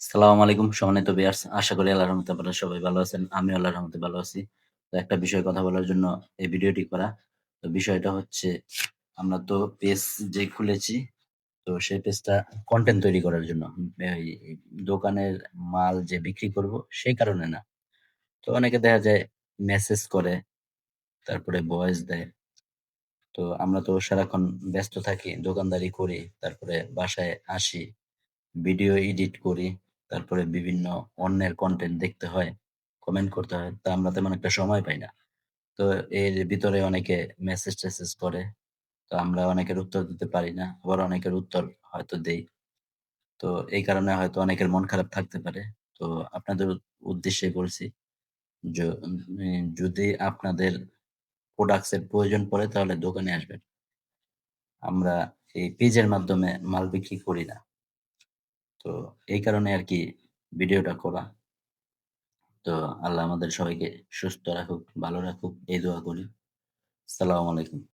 সালামু আলাইকুম সম্মানিত ভিউয়ার্স। আশা করি আল্লাহর রহমতে আপনারা সবাই ভালো আছেন। আমিও আল্লাহর রহমতে ভালো আছি। তো একটা বিষয়ে কথা বলার জন্য এই ভিডিওটি করা। তো বিষয়টা হচ্ছে আমরা তো পেজ যে খুলেছি, তো সেই পেজটা কনটেন্ট তৈরি করার জন্য। এই দোকানের মাল যে বিক্রি করব সেই কারণে না। তো অনেকে দেখা যায় মেসেজ করে, তারপরে ভয়েস দেয়। তো আমরা তো সারাক্ষণ ব্যস্ত থাকি, দোকানদারি করি, তারপরে বাসায় আসি। ভিডিও এডিট করি। তারপরে বিভিন্ন অন্যের কনটেন্ট দেখতে হয়, কমেন্ট করতে হয়। তা আমরা তেমন একটা সময় পাই না। তো এর ভিতরে অনেকে মেসেজ-টেসেজ করে। তো আমরা অনেকের উত্তর দিতে পারি না। আবার অনেকের উত্তর হয়তো দেই। তো এই কারণে হয়তো অনেকের মন খারাপ থাকতে পারে। তো আপনাদের উদ্দেশ্যে বলছি য যদি আপনাদের প্রোডাক্টস এর প্রয়োজন পড়ে তাহলে দোকানে আসবেন। আমরা এই পেজের মাধ্যমে মাল বিক্রি করি না। তো এই কারণে আরকি ভিডিওটা করা। তো আল্লাহ আমাদের সবাইকে সুস্থ রাখুক, ভালো রাখুক এই দোয়া করি। আসসালামু আলাইকুম।